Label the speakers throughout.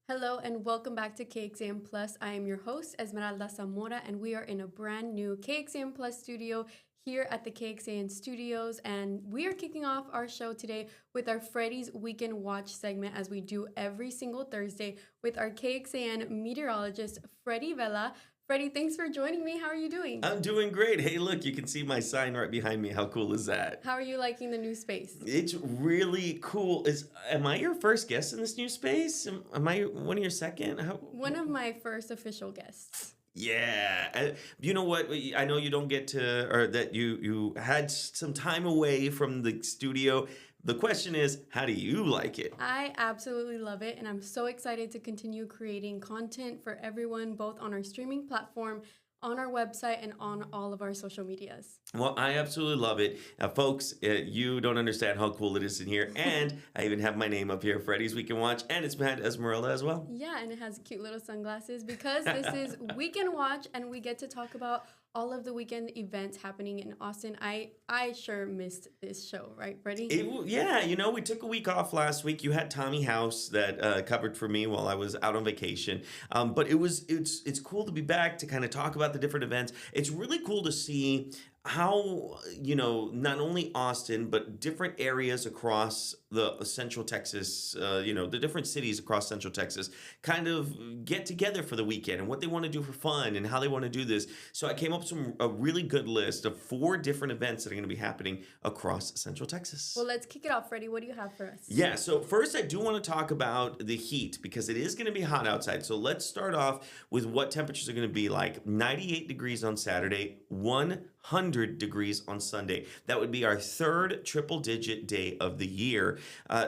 Speaker 1: Hello and welcome back to KXAM Plus. I am your host, Esmeralda Zamora, and we are in a brand new KXAM Plus studio here at the KXAN Studios. And we are kicking off our show today with our Freddy's Weekend Watch segment, as we do every single Thursday with our KXAN meteorologist, Freddy Vela. Freddy, thanks for joining me. How are you doing?
Speaker 2: I'm doing great. Hey, look, you can see my sign right behind me. How cool is that?
Speaker 1: How are you liking the new space?
Speaker 2: It's really cool. Am I your first guest in this new space? Am I one of your second?
Speaker 1: One of my first official guests.
Speaker 2: Yeah. You know what? I know you don't get to, or that you had some time away from the studio. The question is, how do you like it?
Speaker 1: I absolutely love it, and I'm so excited to continue creating content for everyone, both on our streaming platform, on our website, and on all of our social medias.
Speaker 2: Well, I absolutely love it. Folks, you don't understand how cool it is in here. And I even have my name up here, Freddy's Weekend Watch, and it's behind Esmeralda as well.
Speaker 1: Yeah, and it has cute little sunglasses because this is Weekend Watch, and we get to talk about all of the weekend events happening in Austin. I sure missed this show, right, Freddie?
Speaker 2: Yeah, we took a week off last week. You had Tommy House that covered for me while I was out on vacation. But it's cool to be back to kind of talk about the different events. It's really cool to see how not only Austin but different areas across the Central Texas, the different cities across Central Texas kind of get together for the weekend and what they want to do for fun and how they want to do this. So I came up with a really good list of 4 different events that are going to be happening across Central Texas.
Speaker 1: Well, let's kick it off, Freddie. What do you have for us?
Speaker 2: Yeah, so first I do want to talk about the heat because it is going to be hot outside. So let's start off with what temperatures are going to be like. 98 degrees on Saturday, 100 degrees on Sunday. That would be our 3rd triple-digit day of the year.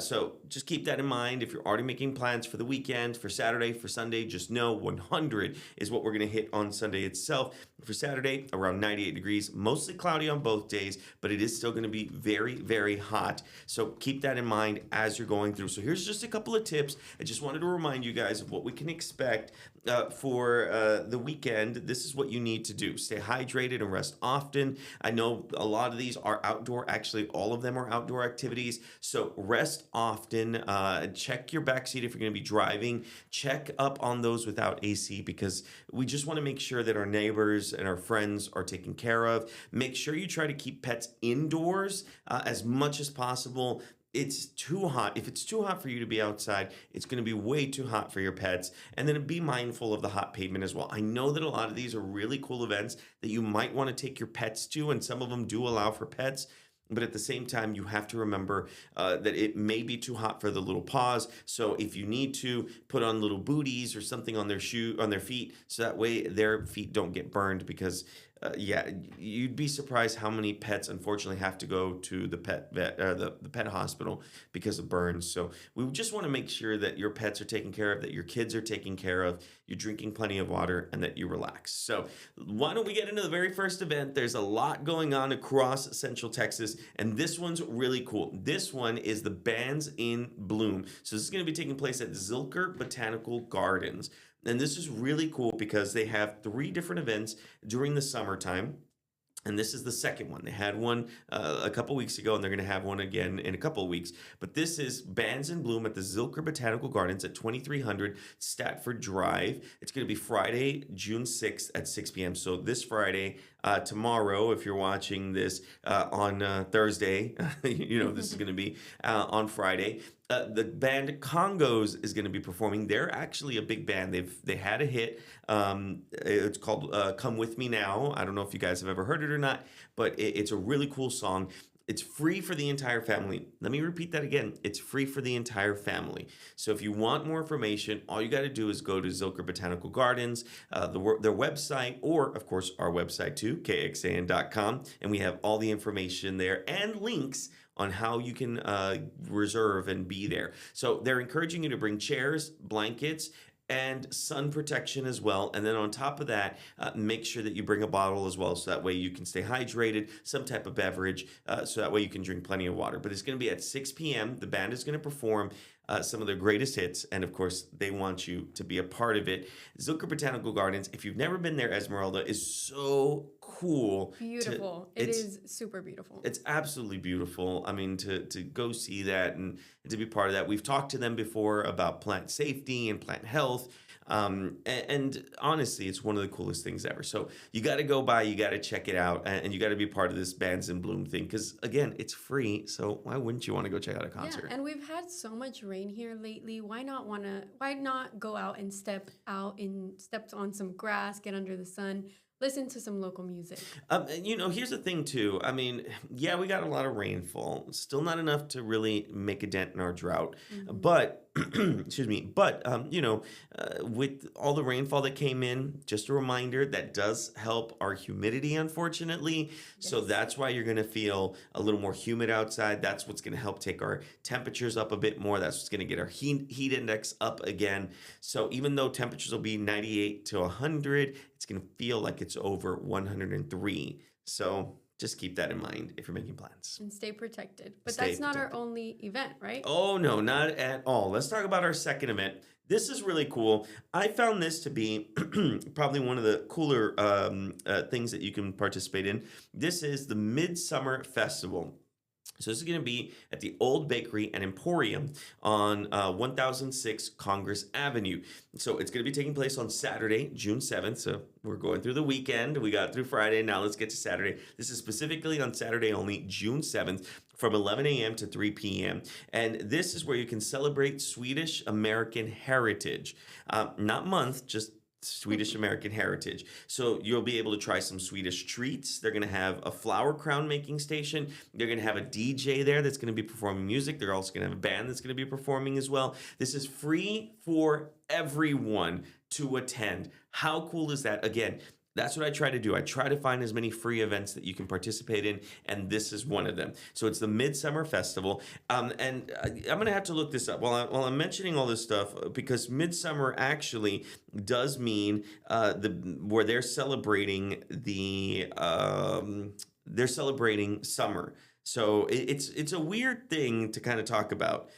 Speaker 2: So just keep that in mind. If you're already making plans for the weekend, for Saturday, for Sunday, just know 100 is what we're going to hit on Sunday itself. For Saturday, around 98 degrees, mostly cloudy on both days, but it is still going to be very, very hot. So keep that in mind as you're going through. So here's just a couple of tips. I just wanted to remind you guys of what we can expect for the weekend. This is what you need to do. Stay hydrated and rest often. I know a lot of these are outdoor. Actually, all of them are outdoor activities. So rest often. Check your backseat if you're going to be driving. Check up on those without AC because we just want to make sure that our neighbors and our friends are taken care of. Make sure you try to keep pets indoors as much as possible. It's too hot. If it's too hot for you to be outside, it's going to be way too hot for your pets. And then be mindful of the hot pavement as well. I know that a lot of these are really cool events that you might want to take your pets to, and some of them do allow for pets. But at the same time, you have to remember that it may be too hot for the little paws. So if you need to, put on little booties or something on their feet, so that way their feet don't get burned. Because you'd be surprised how many pets unfortunately have to go to the pet vet, the pet hospital because of burns. So we just want to make sure that your pets are taken care of, that your kids are taken care of, you're drinking plenty of water, and that you relax. So why don't we get into the very first event? There's a lot going on across Central Texas, and this one's really cool. This one is the Bands in Bloom. So this is going to be taking place at Zilker Botanical Gardens. And this is really cool because they have 3 different events during the summertime. And this is the second one. They had one a couple weeks ago, and they're going to have one again in a couple of weeks. But this is Bands in Bloom at the Zilker Botanical Gardens at 2300 Statford Drive. It's going to be Friday, June 6th at 6 p.m. So this Friday, tomorrow, if you're watching this on Thursday, this is going to be on Friday. The band Congos is going to be performing. They're actually a big band. They had a hit. It's called "Come With Me Now." I don't know if you guys have ever heard it or not, but it's a really cool song. It's free for the entire family. Let me repeat that again. It's free for the entire family. So if you want more information, all you got to do is go to Zilker Botanical Gardens, their website, or of course our website too, kxan.com, and we have all the information there and links on how you can reserve and be there. So they're encouraging you to bring chairs, blankets, and sun protection as well. And then on top of that, make sure that you bring a bottle as well, so that way you can stay hydrated, some type of beverage, so that way you can drink plenty of water. But it's going to be at 6 p.m. The band is going to perform. some of their greatest hits. And of course, they want you to be a part of it. Zilker Botanical Gardens, if you've never been there, Esmeralda, is so cool.
Speaker 1: Beautiful. It is super beautiful.
Speaker 2: It's absolutely beautiful. I mean, to go see that and to be part of that. We've talked to them before about plant safety and plant health. And honestly, it's one of the coolest things ever. So you got to go by, you got to check it out, and you got to be part of this Bands in Bloom thing because, again, it's free. So why wouldn't you want to go check out a concert?
Speaker 1: Yeah, and we've had so much rain here lately. Why not go out and step on some grass, get under the sun, listen to some local music.
Speaker 2: Here's the thing too. I mean, yeah, we got a lot of rainfall. Still not enough to really make a dent in our drought. But excuse me. But with all the rainfall that came in, just a reminder that does help our humidity, unfortunately.
Speaker 1: Yes.
Speaker 2: So that's why you're going to feel a little more humid outside. That's what's going to help take our temperatures up a bit more. That's what's going to get our heat index up again. So even though temperatures will be 98 to 100, it's going to feel like it's over 103. So just keep that in mind if you're making plans.
Speaker 1: And stay protected. But that's not our only event, right?
Speaker 2: Oh, no, not at all. Let's talk about our second event. This is really cool. I found this to be probably one of the cooler things that you can participate in. This is the Midsummer Festival. So this is going to be at the Old Bakery and Emporium on 1006 Congress Avenue. So it's going to be taking place on Saturday, June 7th. So we're going through the weekend. We got through Friday. Now let's get to Saturday. This is specifically on Saturday only, June 7th, from 11 a.m. to 3 p.m. And this is where you can celebrate Swedish American heritage. Not month, just Swedish American heritage. So you'll be able to try some Swedish treats. They're going to have a flower crown making station. They're going to have a DJ there that's going to be performing music. They're also going to have a band that's going to be performing as well. This is free for everyone to attend. How cool is that? Again, that's what I try to do. I try to find as many free events that you can participate in, and this is one of them. So it's the Midsummer Festival, and I'm going to have to look this up while I'm mentioning all this stuff because Midsummer actually does mean where they're celebrating summer. So it's a weird thing to kind of talk about.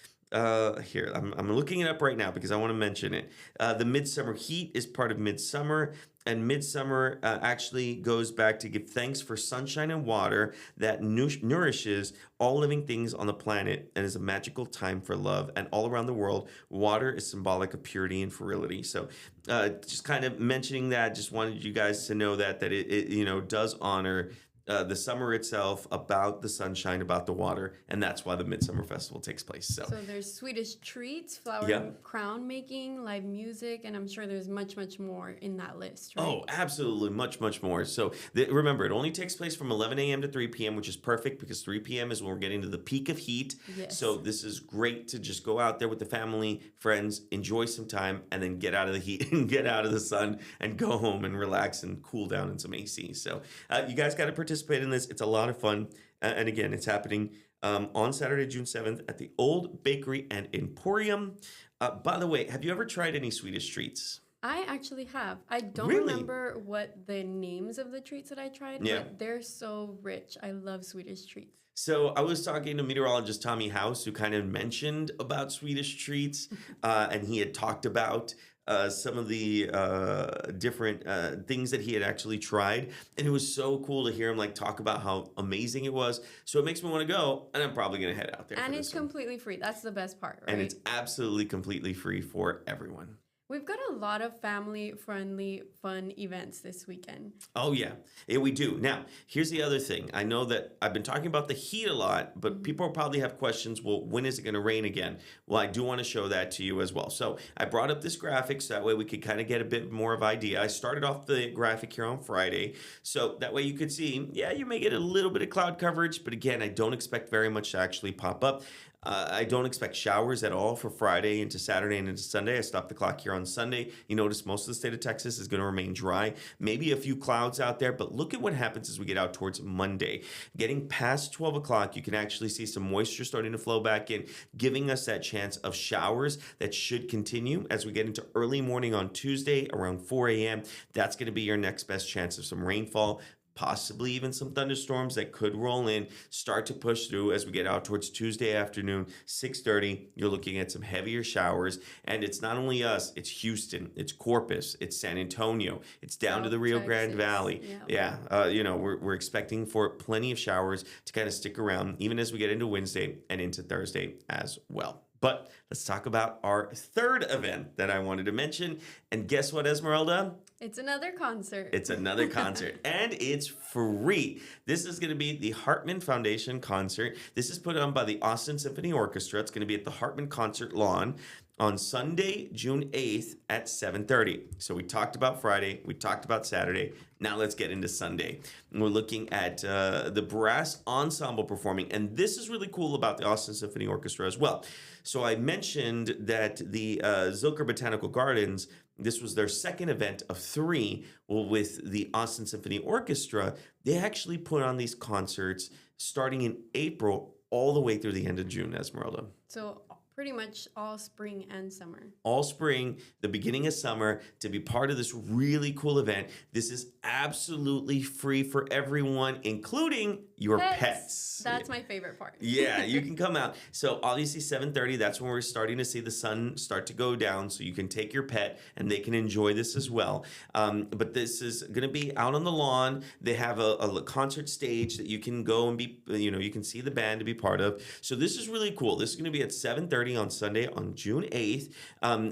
Speaker 2: Here, I'm looking it up right now because I want to mention it. The Midsummer Heat is part of Midsummer. And Midsummer actually goes back to give thanks for sunshine and water that nourishes all living things on the planet and is a magical time for love. And all around the world, water is symbolic of purity and virility. So just kind of mentioning that, just wanted you guys to know that it does honor the summer itself, about the sunshine, about the water, and that's why the Midsummer Festival takes place. So
Speaker 1: there's Swedish treats, flower crown making, live music, and I'm sure there's much, much more in that list, right?
Speaker 2: Oh, absolutely. Much, much more. So remember, it only takes place from 11 a.m. to 3 p.m., which is perfect because 3 p.m. is when we're getting to the peak of heat.
Speaker 1: Yes.
Speaker 2: So this is great to just go out there with the family, friends, enjoy some time, and then get out of the heat and get out of the sun and go home and relax and cool down in some AC. So you guys got to participate in this. It's a lot of fun. And again, it's happening on Saturday, June 7th at the Old Bakery and Emporium. By the way, have you ever tried any Swedish treats?
Speaker 1: I actually have. I don't
Speaker 2: Really?
Speaker 1: remember what the names of the treats that I tried, but they're so rich. I love Swedish treats.
Speaker 2: So I was talking to meteorologist Tommy House, who kind of mentioned about Swedish treats, and he had talked about some of the different things that he had actually tried. And it was so cool to hear him talk about how amazing it was. So it makes me want to go, and I'm probably going to head out there.
Speaker 1: And it's completely free. That's the best part, right?
Speaker 2: And it's absolutely completely free for everyone.
Speaker 1: We've got a lot of family-friendly, fun events this weekend.
Speaker 2: Oh, yeah. Yeah, we do. Now, here's the other thing. I know that I've been talking about the heat a lot, but people probably have questions. Well, when is it going to rain again? Well, I do want to show that to you as well. So I brought up this graphic so that way we could kind of get a bit more of idea. I started off the graphic here on Friday. So that way you could see, yeah, you may get a little bit of cloud coverage, but again, I don't expect very much to actually pop up. I don't expect showers at all for Friday into Saturday and into Sunday. I stopped the clock here on Sunday. You notice most of the state of Texas is going to remain dry. Maybe a few clouds out there, but look at what happens as we get out towards Monday. Getting past 12 o'clock, you can actually see some moisture starting to flow back in, giving us that chance of showers that should continue as we get into early morning on Tuesday around 4 a.m. That's going to be your next best chance of some rainfall. possibly even some thunderstorms that could roll in, start to push through as we get out towards Tuesday afternoon, 6:30. You're looking at some heavier showers, and it's not only us, it's Houston, it's Corpus, it's San Antonio, it's down to
Speaker 1: South
Speaker 2: the Rio Grande
Speaker 1: Texas.
Speaker 2: Valley.
Speaker 1: Yeah.
Speaker 2: Yeah, we're expecting for plenty of showers to kind of stick around, even as we get into Wednesday and into Thursday as well. But let's talk about our third event that I wanted to mention. And guess what, Esmeralda?
Speaker 1: It's another concert.
Speaker 2: It's another concert, and it's free. This is going to be the Hartman Foundation concert. This is put on by the Austin Symphony Orchestra. It's going to be at the Hartman Concert Lawn on Sunday, June 8th at 7:30. So we talked about Friday, we talked about Saturday. Now let's get into Sunday. And we're looking at the brass ensemble performing, and this is really cool about the Austin Symphony Orchestra as well. So I mentioned that the Zilker Botanical Gardens, this was their second event of three. Well, with the Austin Symphony Orchestra, they actually put on these concerts starting in April all the way through the end of June, Esmeralda.
Speaker 1: So pretty much all spring and summer.
Speaker 2: All spring, the beginning of summer, to be part of this really cool event. This is absolutely free for everyone, including your pets.
Speaker 1: That's my favorite part.
Speaker 2: Yeah, you can come out. So obviously 7:30, that's when we're starting to see the sun start to go down, so you can take your pet and they can enjoy this as well. But this is going to be out on the lawn. They have a concert stage that you can go and be, you can see the band to be part of. So this is really cool. This is going to be at 7:30 on Sunday on June 8th.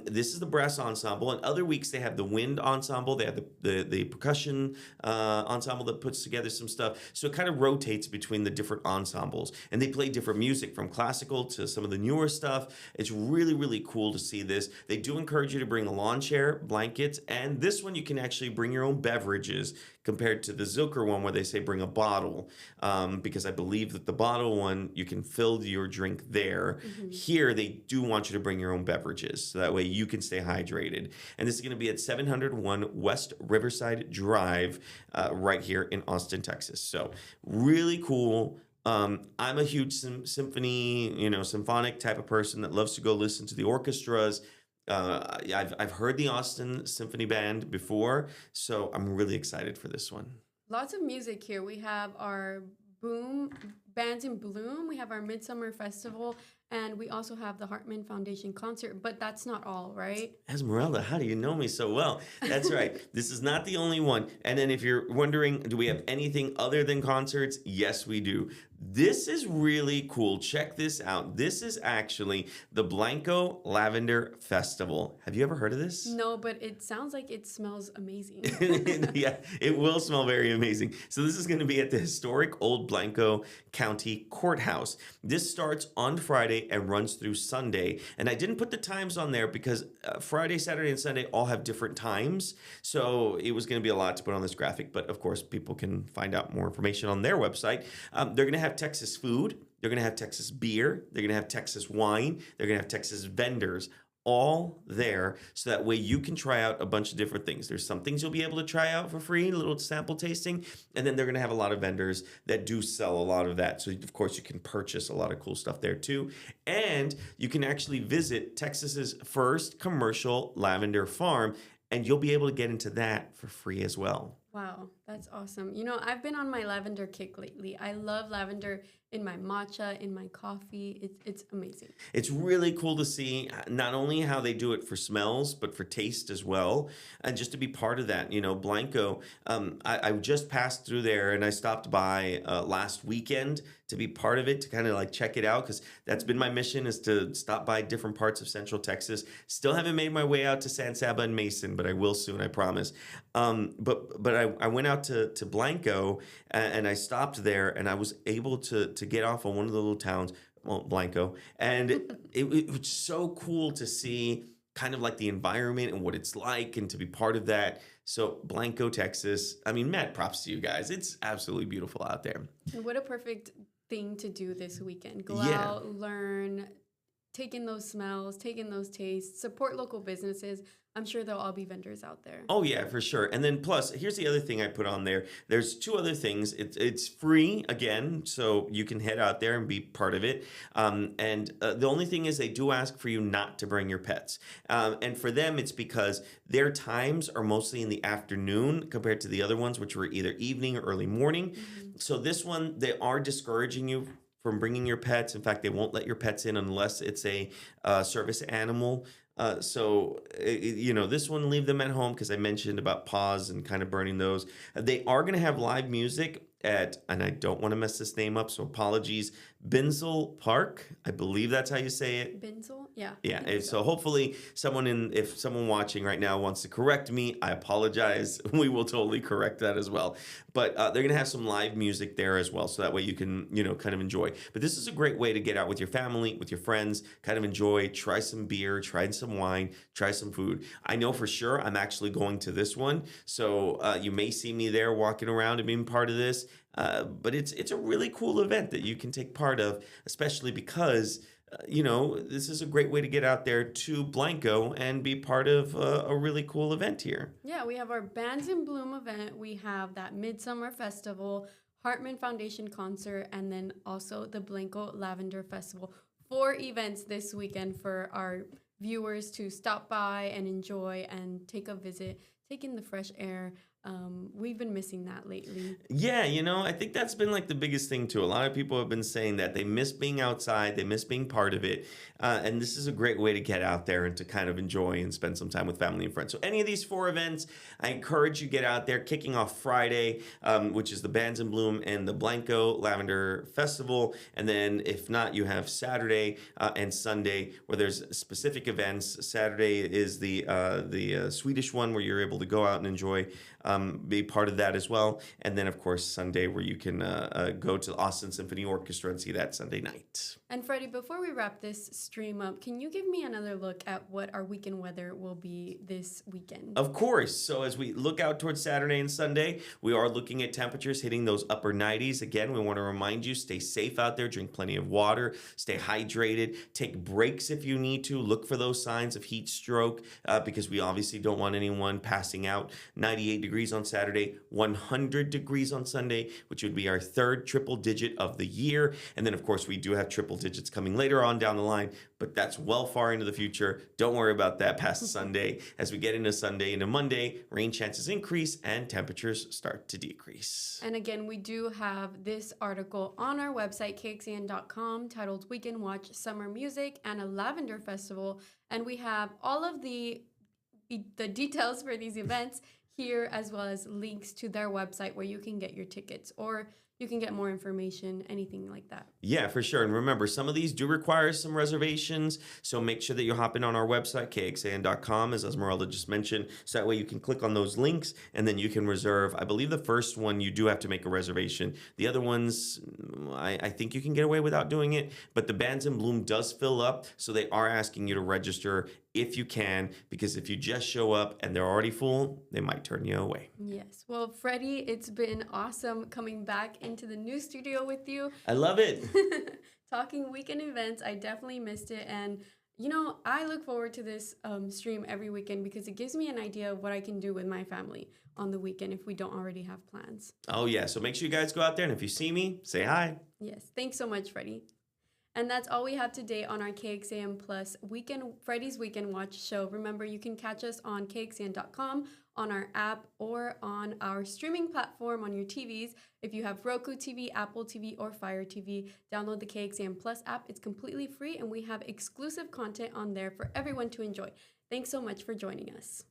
Speaker 2: This is the brass ensemble. And other weeks they have the wind ensemble. They have the percussion ensemble that puts together some stuff. So it kind of rotates between the different ensembles. And they play different music from classical to some of the newer stuff. It's really, really cool to see this. They do encourage you to bring a lawn chair, blankets, and this one you can actually bring your own beverages compared to the Zilker one where they say bring a bottle, because I believe that the bottle one, you can fill your drink there. Mm-hmm. Here, they do want you to bring your own beverages, so that way you can stay hydrated. And this is going to be at 701 West Riverside Drive, right here in Austin, Texas. So really cool. I'm a huge symphonic type of person that loves to go listen to the orchestras. I've heard the Austin Symphony Band before, so I'm really excited for this one.
Speaker 1: Lots of music here. We have our Bands in Bloom. We have our Midsummer Festival, and we also have the Hartman Foundation concert. But that's not all, right?
Speaker 2: Esmeralda, how do you know me so well? That's right. This is not the only one. And then if you're wondering, do we have anything other than concerts? Yes, we do. This is really cool. Check this out. This is actually the Blanco Lavender Festival. Have you ever heard of this?
Speaker 1: No, but it sounds like it smells amazing.
Speaker 2: Yeah, it will smell very amazing. So this is going to be at the historic Old Blanco County Courthouse. This starts on Friday and runs through Sunday. And I didn't put the times on there because Friday, Saturday, and Sunday all have different times. So it was going to be a lot to put on this graphic. But of course, people can find out more information on their website. They're going to have Texas food. They're going to have Texas beer. They're going to have Texas wine. They're going to have Texas vendors all there, so that way you can try out a bunch of different things. There's some things you'll be able to try out for free, a little sample tasting, and then they're going to have a lot of vendors that do sell a lot of that. So of course you can purchase a lot of cool stuff there too. And you can actually visit Texas's first commercial lavender farm, and you'll be able to get into that for free as well.
Speaker 1: Wow, that's awesome. I've been on my lavender kick lately. I love lavender in my matcha, in my coffee. It's amazing.
Speaker 2: It's really cool to see not only how they do it for smells, but for taste as well. And just to be part of that, Blanco, I just passed through there and I stopped by last weekend to be part of it, to kind of like check it out, because that's been my mission, is to stop by different parts of Central Texas. Still haven't made my way out to San Saba and Mason, but I will soon, I promise. But I went out to Blanco and I stopped there, and I was able to get off on one of the little towns, Blanco, and it was so cool to see kind of like the environment and what it's like, and to be part of that. So Blanco, Texas, mad props to you guys. It's absolutely beautiful out there.
Speaker 1: And what a perfect thing to do this weekend. Go out, learn, take in those smells, take in those tastes, support local businesses. I'm sure there'll all be vendors out there.
Speaker 2: Oh yeah, for sure. And then plus, here's the other thing I put on there. There's two other things. It's free again, so you can head out there and be part of it. And the only thing is, they do ask for you not to bring your pets. And for them, it's because their times are mostly in the afternoon compared to the other ones, which were either evening or early morning. So this one, they are discouraging you from bringing your pets. In fact, they won't let your pets in unless it's a service animal. This one, leave them at home because I mentioned about paws and kind of burning those. They are going to have live music at, and I don't want to mess this name up, so apologies, Binzel Park. I believe that's how you say it.
Speaker 1: Binzel? Yeah.
Speaker 2: Yeah. So hopefully if someone watching right now wants to correct me, I apologize. We will totally correct that as well. But they're going to have some live music there as well. So that way you can, kind of enjoy. But this is a great way to get out with your family, with your friends, kind of enjoy, try some beer, try some wine, try some food. I know for sure I'm actually going to this one. So you may see me there walking around and being part of this. But it's a really cool event that you can take part of, especially because this is a great way to get out there to Blanco and be part of a really cool event here.
Speaker 1: Yeah, we have our Bands in Bloom event. We have that Midsummer Festival, Hartman Foundation concert, and then also the Blanco Lavender Festival. 4 events this weekend for our viewers to stop by and enjoy and take a visit, take in the fresh air. We've been missing that lately.
Speaker 2: Yeah, I think that's been like the biggest thing too. A lot of people have been saying that they miss being outside, they miss being part of it. And this is a great way to get out there and to kind of enjoy and spend some time with family and friends. So any of these 4 events, I encourage you get out there. Kicking off Friday, which is the Bands in Bloom and the Blanco Lavender Festival. And then if not, you have Saturday and Sunday where there's specific events. Saturday is the Swedish one where you're able to go out and enjoy, be part of that as well. And then, of course, Sunday where you can go to the Austin Symphony Orchestra and see that Sunday night.
Speaker 1: And Freddie, before we wrap this stream up, can you give me another look at what our weekend weather will be this weekend?
Speaker 2: Of course. So as we look out towards Saturday and Sunday, we are looking at temperatures hitting those upper 90s. Again, we want to remind you, stay safe out there, drink plenty of water, stay hydrated, take breaks if you need to, look for those signs of heat stroke because we obviously don't want anyone passing out. 98 degrees on Saturday, 100 degrees on Sunday, which would be our 3rd triple digit of the year. And then, of course, we do have triple digits coming later on down the line, but that's well far into the future. Don't worry about that past Sunday. As we get into Sunday, into Monday, rain chances increase and temperatures start to decrease.
Speaker 1: And again, we do have this article on our website, kxan.com, titled Weekend Watch Summer Music and a Lavender Festival. And we have all of the details for these events here, as well as links to their website where you can get your tickets or you can get more information, anything like that.
Speaker 2: Yeah, for sure. And remember, some of these do require some reservations. So make sure that you're hopping on our website, kxan.com, as Esmeralda just mentioned. So that way you can click on those links and then you can reserve. I believe the first one, you do have to make a reservation. The other ones, I think you can get away without doing it. But the Bands in Bloom does fill up. So they are asking you to register if you can, because if you just show up and they're already full, they might turn you away.
Speaker 1: Yes. Well, Freddie, it's been awesome coming back into the new studio with you.
Speaker 2: I love it.
Speaker 1: Talking weekend events. I definitely missed it. And, I look forward to this stream every weekend because it gives me an idea of what I can do with my family on the weekend if we don't already have plans.
Speaker 2: Oh, yeah. So make sure you guys go out there. And if you see me, say hi.
Speaker 1: Yes. Thanks so much, Freddie. And that's all we have today on our KXAN Plus Friday's Weekend Watch show. Remember, you can catch us on kxan.com, on our app, or on our streaming platform on your TVs. If you have Roku TV, Apple TV, or Fire TV, download the KXAN Plus app. It's completely free, and we have exclusive content on there for everyone to enjoy. Thanks so much for joining us.